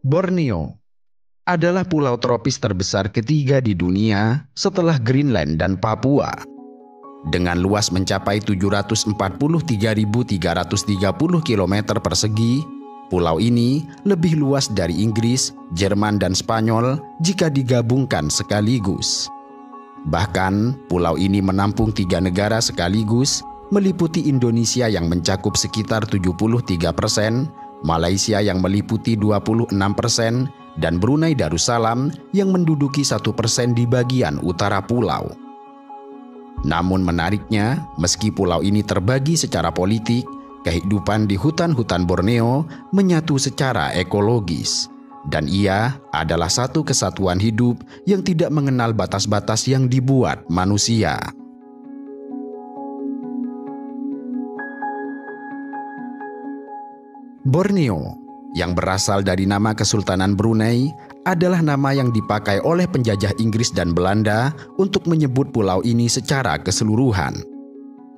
Borneo adalah pulau tropis terbesar ketiga di dunia setelah Greenland dan Papua. Dengan luas mencapai 743.330 km persegi, pulau ini lebih luas dari Inggris, Jerman, dan Spanyol jika digabungkan sekaligus. Bahkan, pulau ini menampung 3 negara sekaligus, meliputi Indonesia yang mencakup sekitar 73%, Malaysia yang meliputi 26%, dan Brunei Darussalam yang menduduki 1% di bagian utara pulau. Namun menariknya, meski pulau ini terbagi secara politik, kehidupan di hutan-hutan Borneo menyatu secara ekologis. Dan ia adalah satu kesatuan hidup yang tidak mengenal batas-batas yang dibuat manusia. Borneo, yang berasal dari nama Kesultanan Brunei, adalah nama yang dipakai oleh penjajah Inggris dan Belanda untuk menyebut pulau ini secara keseluruhan.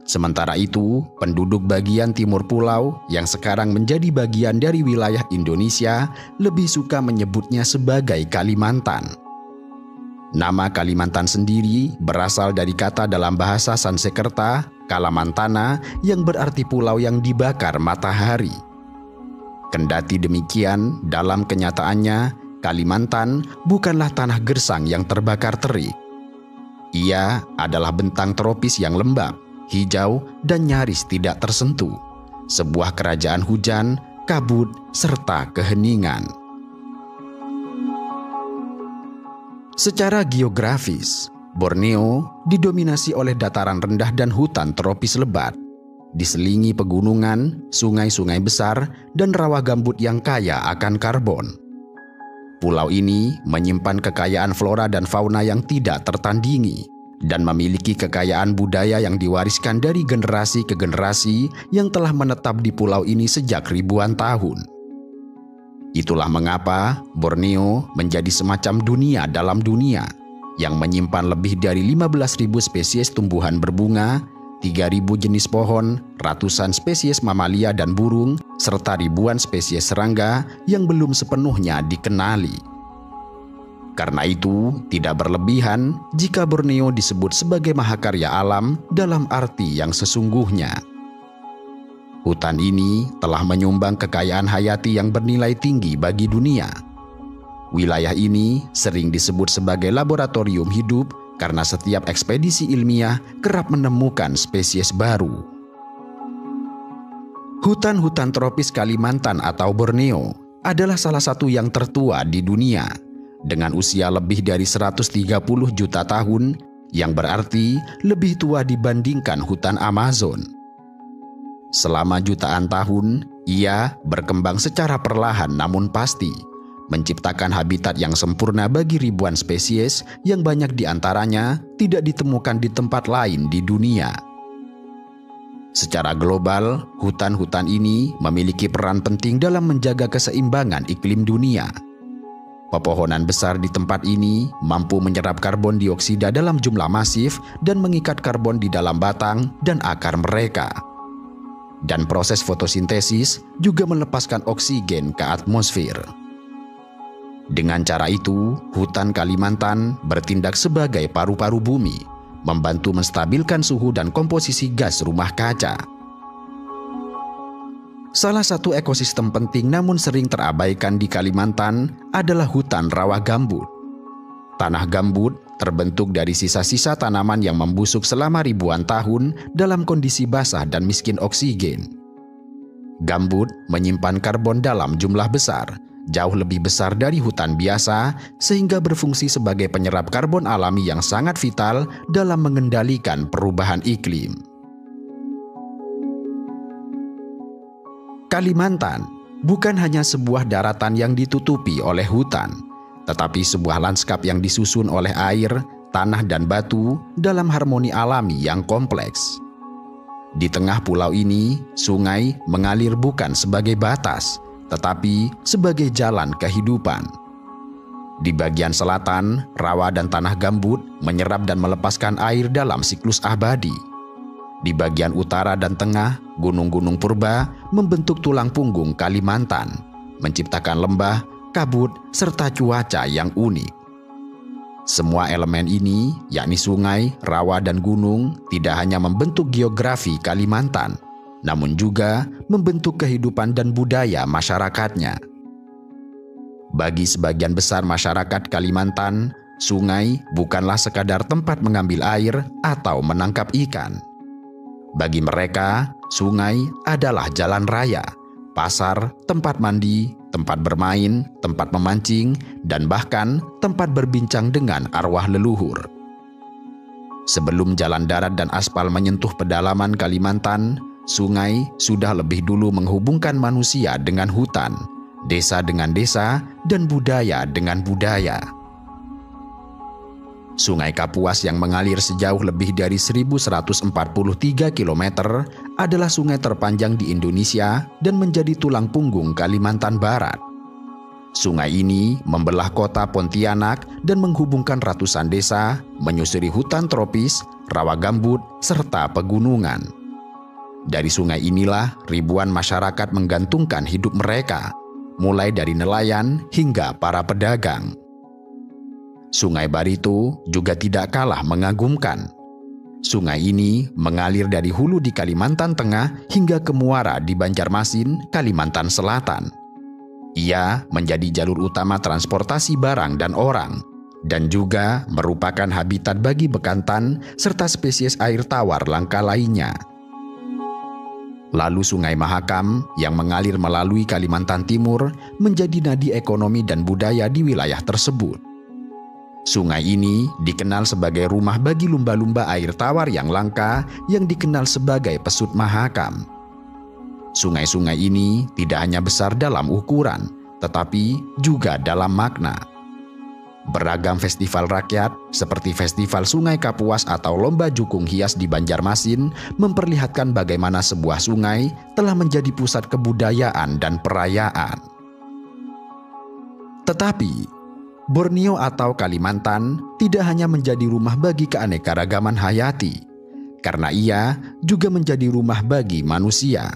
Sementara itu, penduduk bagian timur pulau yang sekarang menjadi bagian dari wilayah Indonesia lebih suka menyebutnya sebagai Kalimantan. Nama Kalimantan sendiri berasal dari kata dalam bahasa Sanskerta, Kalamantana, yang berarti pulau yang dibakar matahari. Kendati demikian, dalam kenyataannya, Kalimantan bukanlah tanah gersang yang terbakar terik. Ia adalah bentang tropis yang lembab, hijau, dan nyaris tidak tersentuh. Sebuah kerajaan hujan, kabut, serta keheningan. Secara geografis, Borneo didominasi oleh dataran rendah dan hutan tropis lebat. Diselingi pegunungan, sungai-sungai besar, dan rawa gambut yang kaya akan karbon. Pulau ini menyimpan kekayaan flora dan fauna yang tidak tertandingi dan memiliki kekayaan budaya yang diwariskan dari generasi ke generasi yang telah menetap di pulau ini sejak ribuan tahun. Itulah mengapa Borneo menjadi semacam dunia dalam dunia yang menyimpan lebih dari 15.000 spesies tumbuhan berbunga, 3.000 jenis pohon, ratusan spesies mamalia dan burung, serta ribuan spesies serangga yang belum sepenuhnya dikenali. Karena itu, tidak berlebihan jika Borneo disebut sebagai mahakarya alam dalam arti yang sesungguhnya. Hutan ini telah menyumbang kekayaan hayati yang bernilai tinggi bagi dunia. Wilayah ini sering disebut sebagai laboratorium hidup karena setiap ekspedisi ilmiah kerap menemukan spesies baru. Hutan-hutan tropis Kalimantan atau Borneo adalah salah satu yang tertua di dunia, dengan usia lebih dari 130 juta tahun, yang berarti lebih tua dibandingkan hutan Amazon. Selama jutaan tahun, ia berkembang secara perlahan namun pasti, menciptakan habitat yang sempurna bagi ribuan spesies yang banyak diantaranya tidak ditemukan di tempat lain di dunia. Secara global, hutan-hutan ini memiliki peran penting dalam menjaga keseimbangan iklim dunia. Pepohonan besar di tempat ini mampu menyerap karbon dioksida dalam jumlah masif dan mengikat karbon di dalam batang dan akar mereka. Dan proses fotosintesis juga melepaskan oksigen ke atmosfer. Dengan cara itu, hutan Kalimantan bertindak sebagai paru-paru bumi, membantu menstabilkan suhu dan komposisi gas rumah kaca. Salah satu ekosistem penting namun sering terabaikan di Kalimantan adalah hutan rawa gambut. Tanah gambut terbentuk dari sisa-sisa tanaman yang membusuk selama ribuan tahun dalam kondisi basah dan miskin oksigen. Gambut menyimpan karbon dalam jumlah besar, jauh lebih besar dari hutan biasa, sehingga berfungsi sebagai penyerap karbon alami yang sangat vital dalam mengendalikan perubahan iklim. Kalimantan bukan hanya sebuah daratan yang ditutupi oleh hutan, tetapi sebuah lanskap yang disusun oleh air, tanah, dan batu dalam harmoni alami yang kompleks. Di tengah pulau ini, sungai mengalir bukan sebagai batas, tetapi sebagai jalan kehidupan. Di bagian selatan, rawa dan tanah gambut menyerap dan melepaskan air dalam siklus abadi. Di bagian utara dan tengah, gunung-gunung purba membentuk tulang punggung Kalimantan, menciptakan lembah, kabut, serta cuaca yang unik. Semua elemen ini, yakni sungai, rawa, dan gunung, tidak hanya membentuk geografi Kalimantan, namun juga membentuk kehidupan dan budaya masyarakatnya. Bagi sebagian besar masyarakat Kalimantan, sungai bukanlah sekadar tempat mengambil air atau menangkap ikan. Bagi mereka, sungai adalah jalan raya, pasar, tempat mandi, tempat bermain, tempat memancing, dan bahkan tempat berbincang dengan arwah leluhur. Sebelum jalan darat dan aspal menyentuh pedalaman Kalimantan, sungai sudah lebih dulu menghubungkan manusia dengan hutan, desa dengan desa, dan budaya dengan budaya. Sungai Kapuas yang mengalir sejauh lebih dari 1143 km adalah sungai terpanjang di Indonesia dan menjadi tulang punggung Kalimantan Barat. Sungai ini membelah kota Pontianak dan menghubungkan ratusan desa, menyusuri hutan tropis, rawa gambut, serta pegunungan. Dari sungai inilah ribuan masyarakat menggantungkan hidup mereka, mulai dari nelayan hingga para pedagang. Sungai Barito juga tidak kalah mengagumkan. Sungai ini mengalir dari hulu di Kalimantan Tengah hingga ke muara di Banjarmasin, Kalimantan Selatan. Ia menjadi jalur utama transportasi barang dan orang, dan juga merupakan habitat bagi bekantan serta spesies air tawar langka lainnya. Lalu Sungai Mahakam yang mengalir melalui Kalimantan Timur menjadi nadi ekonomi dan budaya di wilayah tersebut. Sungai ini dikenal sebagai rumah bagi lumba-lumba air tawar yang langka yang dikenal sebagai pesut Mahakam. Sungai-sungai ini tidak hanya besar dalam ukuran, tetapi juga dalam makna. Beragam festival rakyat seperti Festival Sungai Kapuas atau Lomba Jukung Hias di Banjarmasin memperlihatkan bagaimana sebuah sungai telah menjadi pusat kebudayaan dan perayaan. Tetapi, Borneo atau Kalimantan tidak hanya menjadi rumah bagi keanekaragaman hayati, karena ia juga menjadi rumah bagi manusia.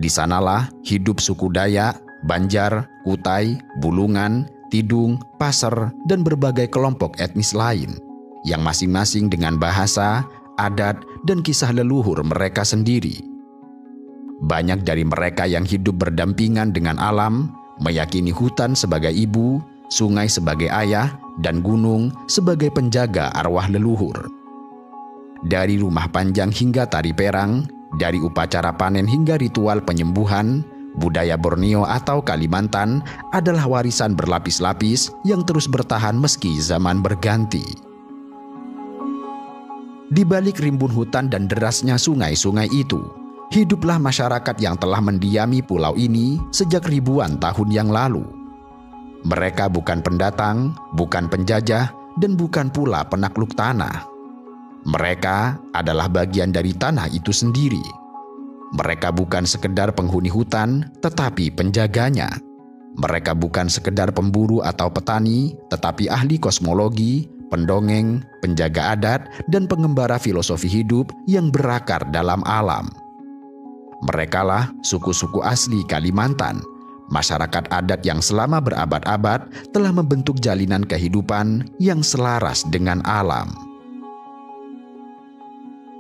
Di sanalah hidup suku Dayak, Banjar, Kutai, Bulungan, Tidung, Paser, dan berbagai kelompok etnis lain, yang masing-masing dengan bahasa, adat, dan kisah leluhur mereka sendiri. Banyak dari mereka yang hidup berdampingan dengan alam, meyakini hutan sebagai ibu, sungai sebagai ayah, dan gunung sebagai penjaga arwah leluhur. Dari rumah panjang hingga tari perang, dari upacara panen hingga ritual penyembuhan, budaya Borneo atau Kalimantan adalah warisan berlapis-lapis yang terus bertahan meski zaman berganti. Di balik rimbun hutan dan derasnya sungai-sungai itu, hiduplah masyarakat yang telah mendiami pulau ini sejak ribuan tahun yang lalu. Mereka bukan pendatang, bukan penjajah, dan bukan pula penakluk tanah. Mereka adalah bagian dari tanah itu sendiri. Mereka bukan sekedar penghuni hutan, tetapi penjaganya. Mereka bukan sekedar pemburu atau petani, tetapi ahli kosmologi, pendongeng, penjaga adat, dan pengembara filosofi hidup yang berakar dalam alam. Merekalah suku-suku asli Kalimantan, masyarakat adat yang selama berabad-abad telah membentuk jalinan kehidupan yang selaras dengan alam.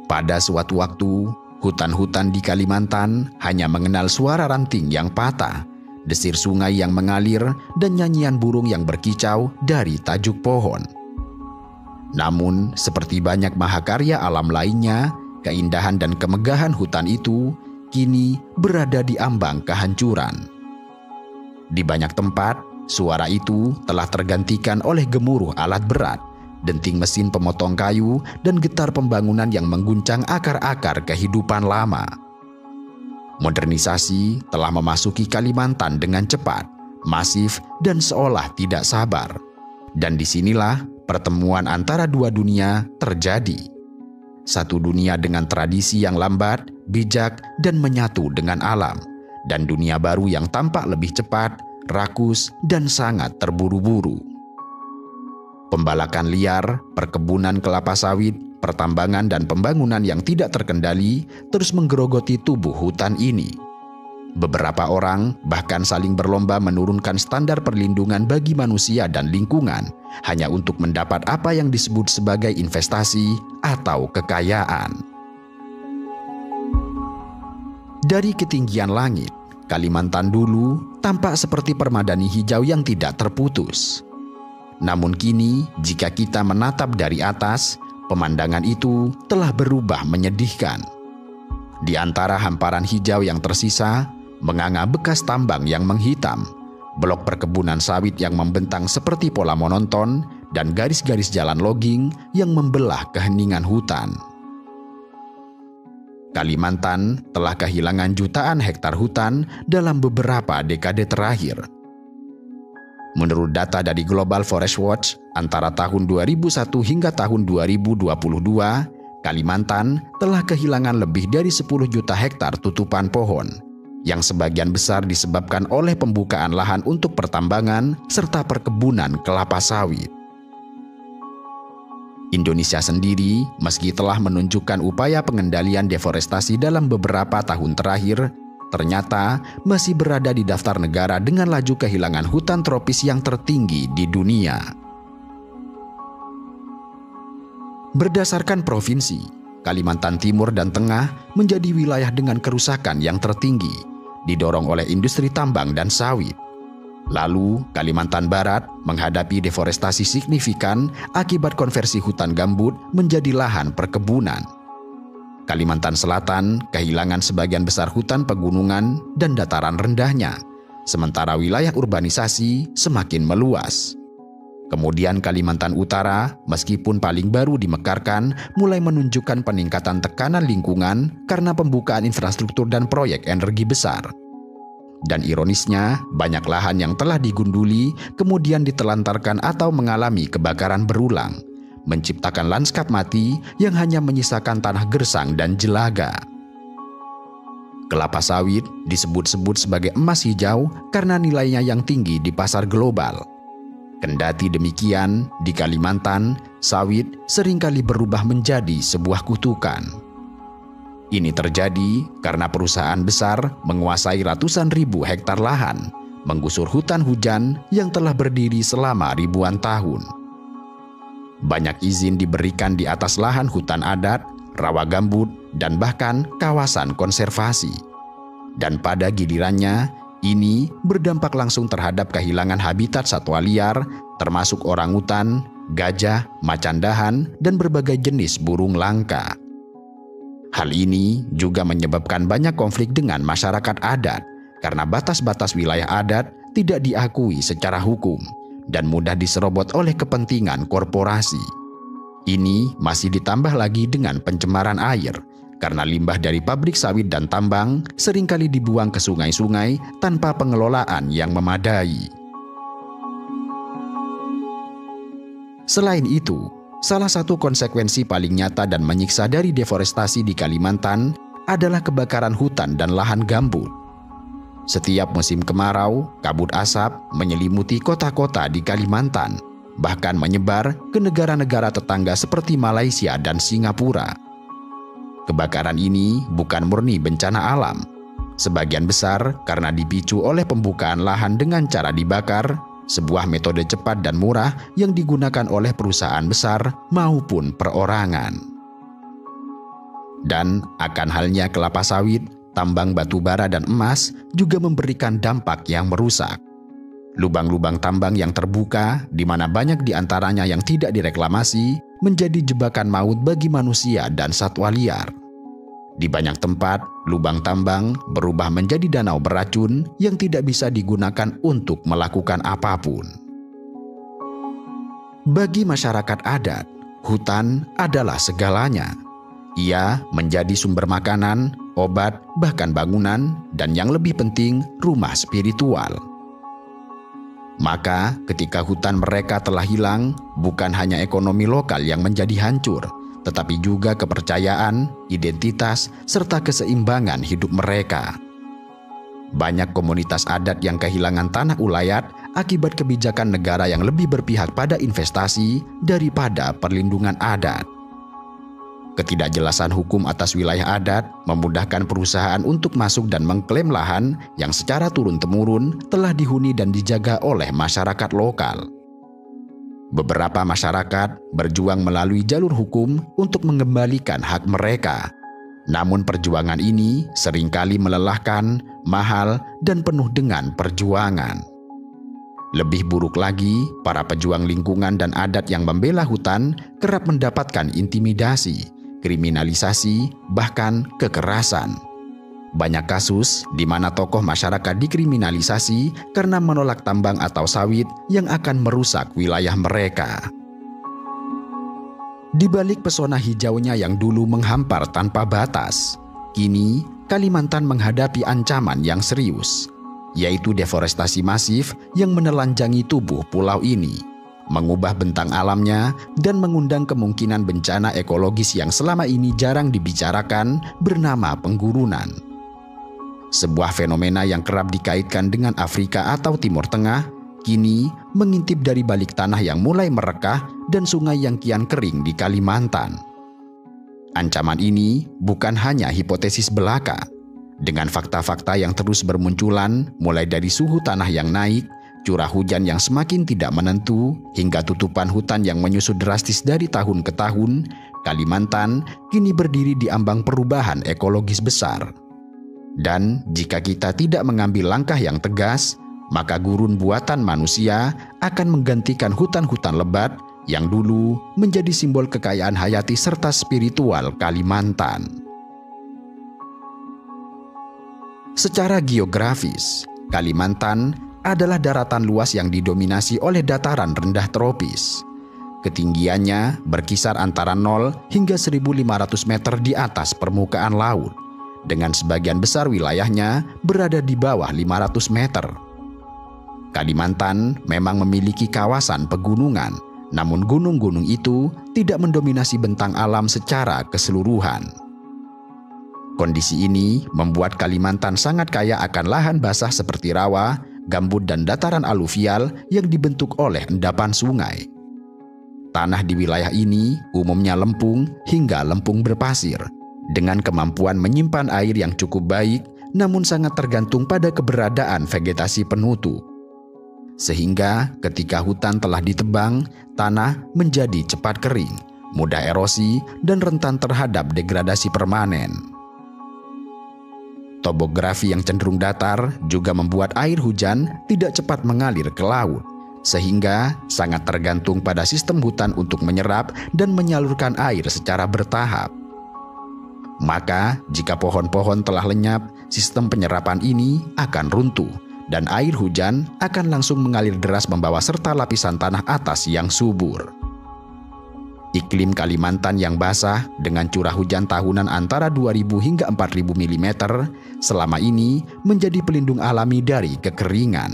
Pada suatu waktu, hutan-hutan di Kalimantan hanya mengenal suara ranting yang patah, desir sungai yang mengalir, dan nyanyian burung yang berkicau dari tajuk pohon. Namun, seperti banyak mahakarya alam lainnya, keindahan dan kemegahan hutan itu kini berada di ambang kehancuran. Di banyak tempat, suara itu telah tergantikan oleh gemuruh alat berat, denting mesin pemotong kayu, dan getar pembangunan yang mengguncang akar-akar kehidupan lama. Modernisasi telah memasuki Kalimantan dengan cepat, masif, dan seolah tidak sabar. Dan disinilah pertemuan antara dua dunia terjadi. Satu dunia dengan tradisi yang lambat, bijak, dan menyatu dengan alam. Dan dunia baru yang tampak lebih cepat, rakus, dan sangat terburu-buru. Pembalakan liar, perkebunan kelapa sawit, pertambangan dan pembangunan yang tidak terkendali terus menggerogoti tubuh hutan ini. Beberapa orang bahkan saling berlomba menurunkan standar perlindungan bagi manusia dan lingkungan hanya untuk mendapat apa yang disebut sebagai investasi atau kekayaan. Dari ketinggian langit, Kalimantan dulu tampak seperti permadani hijau yang tidak terputus. Namun kini, jika kita menatap dari atas, pemandangan itu telah berubah menyedihkan. Di antara hamparan hijau yang tersisa, menganga bekas tambang yang menghitam, blok perkebunan sawit yang membentang seperti pola monoton, dan garis-garis jalan logging yang membelah keheningan hutan. Kalimantan telah kehilangan jutaan hektar hutan dalam beberapa dekade terakhir. Menurut data dari Global Forest Watch, antara tahun 2001 hingga tahun 2022, Kalimantan telah kehilangan lebih dari 10 juta hektar tutupan pohon, yang sebagian besar disebabkan oleh pembukaan lahan untuk pertambangan serta perkebunan kelapa sawit. Indonesia sendiri, meski telah menunjukkan upaya pengendalian deforestasi dalam beberapa tahun terakhir, ternyata masih berada di daftar negara dengan laju kehilangan hutan tropis yang tertinggi di dunia. Berdasarkan provinsi, Kalimantan Timur dan Tengah menjadi wilayah dengan kerusakan yang tertinggi, didorong oleh industri tambang dan sawit. Lalu, Kalimantan Barat menghadapi deforestasi signifikan akibat konversi hutan gambut menjadi lahan perkebunan. Kalimantan Selatan kehilangan sebagian besar hutan pegunungan dan dataran rendahnya, sementara wilayah urbanisasi semakin meluas. Kemudian Kalimantan Utara, meskipun paling baru dimekarkan, mulai menunjukkan peningkatan tekanan lingkungan karena pembukaan infrastruktur dan proyek energi besar. Dan ironisnya, banyak lahan yang telah digunduli kemudian ditelantarkan atau mengalami kebakaran berulang, menciptakan lanskap mati yang hanya menyisakan tanah gersang dan jelaga. Kelapa sawit disebut-sebut sebagai emas hijau karena nilainya yang tinggi di pasar global. Kendati demikian, di Kalimantan, sawit seringkali berubah menjadi sebuah kutukan. Ini terjadi karena perusahaan besar menguasai ratusan ribu hektar lahan, menggusur hutan hujan yang telah berdiri selama ribuan tahun. Banyak izin diberikan di atas lahan hutan adat, rawa gambut, dan bahkan kawasan konservasi. Dan pada gilirannya, ini berdampak langsung terhadap kehilangan habitat satwa liar, termasuk orangutan, gajah, macan dahan, dan berbagai jenis burung langka. Hal ini juga menyebabkan banyak konflik dengan masyarakat adat, karena batas-batas wilayah adat tidak diakui secara hukum dan mudah diserobot oleh kepentingan korporasi. Ini masih ditambah lagi dengan pencemaran air, karena limbah dari pabrik sawit dan tambang seringkali dibuang ke sungai-sungai tanpa pengelolaan yang memadai. Selain itu, salah satu konsekuensi paling nyata dan menyiksa dari deforestasi di Kalimantan adalah kebakaran hutan dan lahan gambut. Setiap musim kemarau, kabut asap menyelimuti kota-kota di Kalimantan, bahkan menyebar ke negara-negara tetangga seperti Malaysia dan Singapura. Kebakaran ini bukan murni bencana alam. Sebagian besar karena dipicu oleh pembukaan lahan dengan cara dibakar, sebuah metode cepat dan murah yang digunakan oleh perusahaan besar maupun perorangan. Dan akan halnya kelapa sawit, tambang batu bara dan emas juga memberikan dampak yang merusak. Lubang-lubang tambang yang terbuka, di mana banyak di antaranya yang tidak direklamasi, menjadi jebakan maut bagi manusia dan satwa liar. Di banyak tempat, lubang tambang berubah menjadi danau beracun yang tidak bisa digunakan untuk melakukan apapun. Bagi masyarakat adat, hutan adalah segalanya. Ia menjadi sumber makanan, obat, bahkan bangunan, dan yang lebih penting, rumah spiritual. Maka ketika hutan mereka telah hilang, bukan hanya ekonomi lokal yang menjadi hancur, tetapi juga kepercayaan, identitas, serta keseimbangan hidup mereka. Banyak komunitas adat yang kehilangan tanah ulayat akibat kebijakan negara yang lebih berpihak pada investasi daripada perlindungan adat. Ketidakjelasan hukum atas wilayah adat memudahkan perusahaan untuk masuk dan mengklaim lahan yang secara turun-temurun telah dihuni dan dijaga oleh masyarakat lokal. Beberapa masyarakat berjuang melalui jalur hukum untuk mengembalikan hak mereka. Namun perjuangan ini seringkali melelahkan, mahal, dan penuh dengan perjuangan. Lebih buruk lagi, para pejuang lingkungan dan adat yang membela hutan kerap mendapatkan intimidasi, kriminalisasi, bahkan kekerasan. Banyak kasus di mana tokoh masyarakat dikriminalisasi karena menolak tambang atau sawit yang akan merusak wilayah mereka. Di balik pesona hijaunya yang dulu menghampar tanpa batas, kini Kalimantan menghadapi ancaman yang serius, yaitu deforestasi masif yang menelanjangi tubuh pulau ini, mengubah bentang alamnya dan mengundang kemungkinan bencana ekologis yang selama ini jarang dibicarakan bernama penggurunan. Sebuah fenomena yang kerap dikaitkan dengan Afrika atau Timur Tengah, kini mengintip dari balik tanah yang mulai merekah dan sungai yang kian kering di Kalimantan. Ancaman ini bukan hanya hipotesis belaka. Dengan fakta-fakta yang terus bermunculan, mulai dari suhu tanah yang naik, curah hujan yang semakin tidak menentu, hingga tutupan hutan yang menyusut drastis dari tahun ke tahun, Kalimantan kini berdiri di ambang perubahan ekologis besar. Dan jika kita tidak mengambil langkah yang tegas, maka gurun buatan manusia akan menggantikan hutan-hutan lebat yang dulu menjadi simbol kekayaan hayati serta spiritual Kalimantan. Secara geografis, Kalimantan adalah daratan luas yang didominasi oleh dataran rendah tropis. Ketinggiannya berkisar antara 0 hingga 1.500 meter di atas permukaan laut, dengan sebagian besar wilayahnya berada di bawah 500 meter. Kalimantan memang memiliki kawasan pegunungan, namun gunung-gunung itu tidak mendominasi bentang alam secara keseluruhan. Kondisi ini membuat Kalimantan sangat kaya akan lahan basah seperti rawa, gambut, dan dataran aluvial yang dibentuk oleh endapan sungai. Tanah di wilayah ini umumnya lempung hingga lempung berpasir, dengan kemampuan menyimpan air yang cukup baik, namun sangat tergantung pada keberadaan vegetasi penutup. Sehingga ketika hutan telah ditebang, tanah menjadi cepat kering, mudah erosi, dan rentan terhadap degradasi permanen. Topografi yang cenderung datar juga membuat air hujan tidak cepat mengalir ke laut, sehingga sangat tergantung pada sistem hutan untuk menyerap dan menyalurkan air secara bertahap. Maka, jika pohon-pohon telah lenyap, sistem penyerapan ini akan runtuh, dan air hujan akan langsung mengalir deras membawa serta lapisan tanah atas yang subur. Iklim Kalimantan yang basah dengan curah hujan tahunan antara 2.000 hingga 4.000 mm selama ini menjadi pelindung alami dari kekeringan.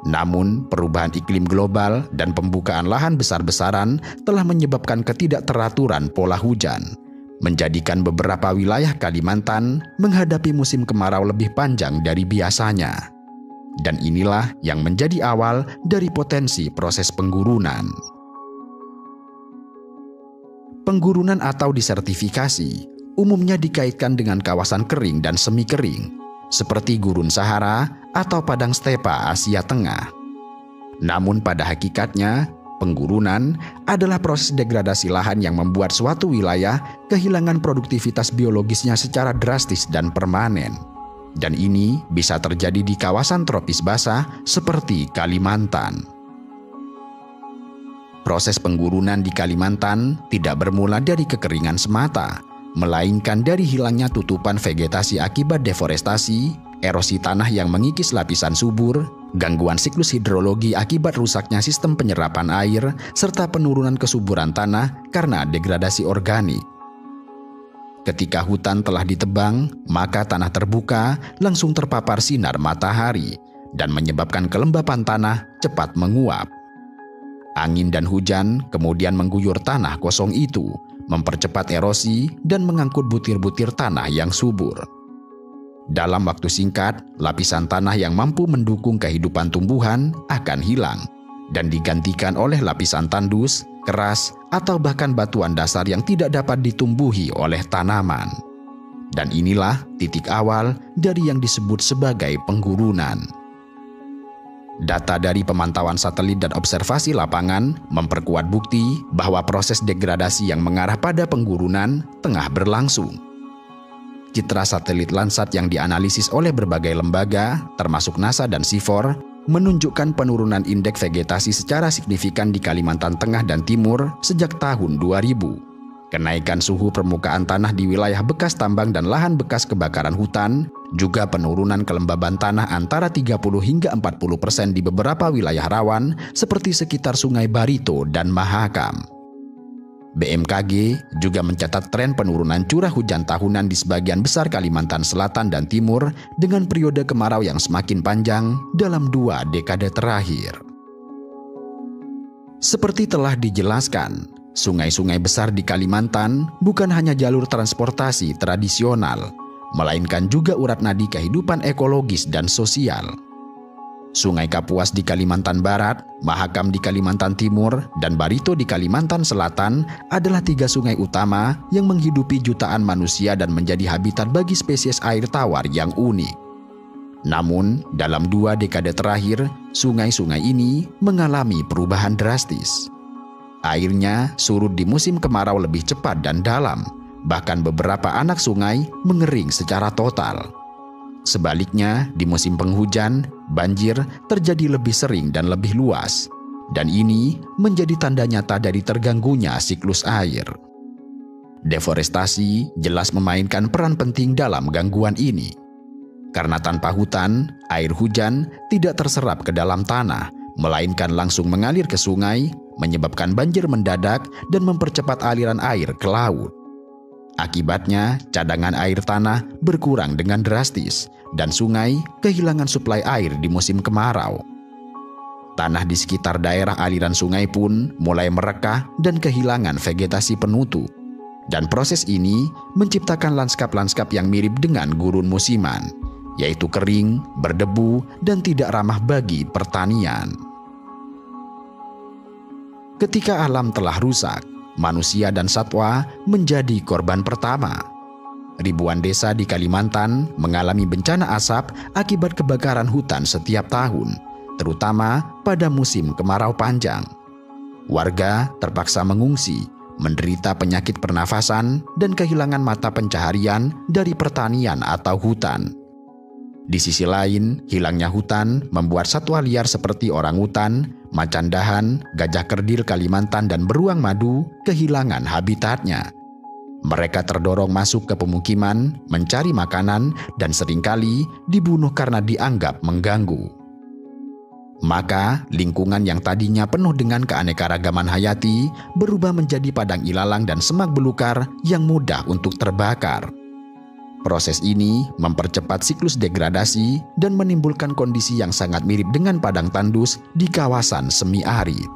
Namun, perubahan iklim global dan pembukaan lahan besar-besaran telah menyebabkan ketidakteraturan pola hujan, menjadikan beberapa wilayah Kalimantan menghadapi musim kemarau lebih panjang dari biasanya. Dan inilah yang menjadi awal dari potensi proses penggurunan. Penggurunan atau disertifikasi umumnya dikaitkan dengan kawasan kering dan semi kering, seperti gurun Sahara atau padang stepa Asia Tengah. Namun pada hakikatnya, penggurunan adalah proses degradasi lahan yang membuat suatu wilayah kehilangan produktivitas biologisnya secara drastis dan permanen. Dan ini bisa terjadi di kawasan tropis basah seperti Kalimantan. Proses penggurunan di Kalimantan tidak bermula dari kekeringan semata, melainkan dari hilangnya tutupan vegetasi akibat deforestasi, erosi tanah yang mengikis lapisan subur, gangguan siklus hidrologi akibat rusaknya sistem penyerapan air, serta penurunan kesuburan tanah karena degradasi organik. Ketika hutan telah ditebang, maka tanah terbuka langsung terpapar sinar matahari dan menyebabkan kelembapan tanah cepat menguap. Angin dan hujan kemudian mengguyur tanah kosong itu, mempercepat erosi dan mengangkut butir-butir tanah yang subur. Dalam waktu singkat, lapisan tanah yang mampu mendukung kehidupan tumbuhan akan hilang, dan digantikan oleh lapisan tandus, keras, atau bahkan batuan dasar yang tidak dapat ditumbuhi oleh tanaman. Dan inilah titik awal dari yang disebut sebagai penggurunan. Data dari pemantauan satelit dan observasi lapangan memperkuat bukti bahwa proses degradasi yang mengarah pada penggurunan tengah berlangsung. Citra satelit Landsat yang dianalisis oleh berbagai lembaga, termasuk NASA dan CIFOR, menunjukkan penurunan indeks vegetasi secara signifikan di Kalimantan Tengah dan Timur sejak tahun 2000. Kenaikan suhu permukaan tanah di wilayah bekas tambang dan lahan bekas kebakaran hutan, juga penurunan kelembaban tanah antara 30 hingga 40% di beberapa wilayah rawan seperti sekitar Sungai Barito dan Mahakam. BMKG juga mencatat tren penurunan curah hujan tahunan di sebagian besar Kalimantan Selatan dan Timur dengan periode kemarau yang semakin panjang dalam 2 dekade terakhir. Seperti telah dijelaskan, sungai-sungai besar di Kalimantan bukan hanya jalur transportasi tradisional, melainkan juga urat nadi kehidupan ekologis dan sosial. Sungai Kapuas di Kalimantan Barat, Mahakam di Kalimantan Timur, dan Barito di Kalimantan Selatan adalah 3 sungai utama yang menghidupi jutaan manusia dan menjadi habitat bagi spesies air tawar yang unik. Namun, dalam 2 dekade terakhir, sungai-sungai ini mengalami perubahan drastis. Airnya surut di musim kemarau lebih cepat dan dalam, bahkan beberapa anak sungai mengering secara total. Sebaliknya, di musim penghujan, banjir terjadi lebih sering dan lebih luas. Dan ini menjadi tanda nyata dari terganggunya siklus air. Deforestasi jelas memainkan peran penting dalam gangguan ini. Karena tanpa hutan, air hujan tidak terserap ke dalam tanah, melainkan langsung mengalir ke sungai, menyebabkan banjir mendadak dan mempercepat aliran air ke laut. Akibatnya, cadangan air tanah berkurang dengan drastis, dan sungai kehilangan suplai air di musim kemarau. Tanah di sekitar daerah aliran sungai pun mulai merekah dan kehilangan vegetasi penutup. Dan proses ini menciptakan lanskap-lanskap yang mirip dengan gurun musiman, yaitu kering, berdebu, dan tidak ramah bagi pertanian. Ketika alam telah rusak, manusia dan satwa menjadi korban pertama. Ribuan desa di Kalimantan mengalami bencana asap akibat kebakaran hutan setiap tahun, terutama pada musim kemarau panjang. Warga terpaksa mengungsi, menderita penyakit pernafasan, dan kehilangan mata pencaharian dari pertanian atau hutan. Di sisi lain, hilangnya hutan membuat satwa liar seperti orangutan, macan dahan, gajah kerdil Kalimantan, dan beruang madu kehilangan habitatnya. Mereka terdorong masuk ke pemukiman, mencari makanan, dan seringkali dibunuh karena dianggap mengganggu. Maka, lingkungan yang tadinya penuh dengan keanekaragaman hayati berubah menjadi padang ilalang dan semak belukar yang mudah untuk terbakar. Proses ini mempercepat siklus degradasi dan menimbulkan kondisi yang sangat mirip dengan padang tandus di kawasan semi-arid.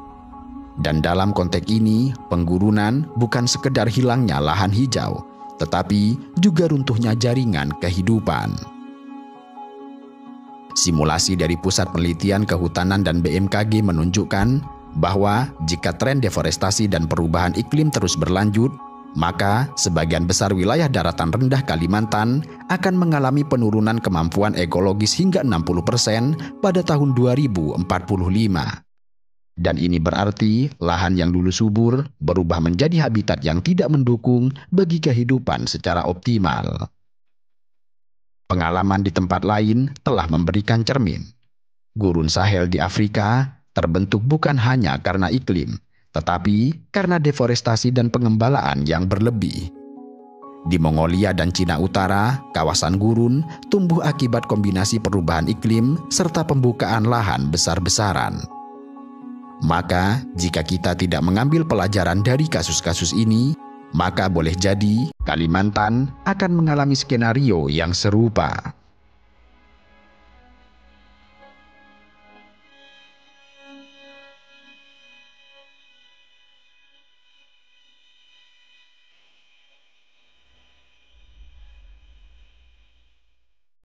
Dan dalam konteks ini, penggurunan bukan sekedar hilangnya lahan hijau, tetapi juga runtuhnya jaringan kehidupan. Simulasi dari Pusat Penelitian Kehutanan dan BMKG menunjukkan bahwa jika tren deforestasi dan perubahan iklim terus berlanjut, maka sebagian besar wilayah daratan rendah Kalimantan akan mengalami penurunan kemampuan ekologis hingga 60% pada tahun 2045. Dan ini berarti lahan yang dulu subur berubah menjadi habitat yang tidak mendukung bagi kehidupan secara optimal. Pengalaman di tempat lain telah memberikan cermin. Gurun Sahel di Afrika terbentuk bukan hanya karena iklim, tetapi karena deforestasi dan pengembalaan yang berlebih. Di Mongolia dan Cina Utara, kawasan gurun tumbuh akibat kombinasi perubahan iklim serta pembukaan lahan besar-besaran. Maka, jika kita tidak mengambil pelajaran dari kasus-kasus ini, maka boleh jadi Kalimantan akan mengalami skenario yang serupa.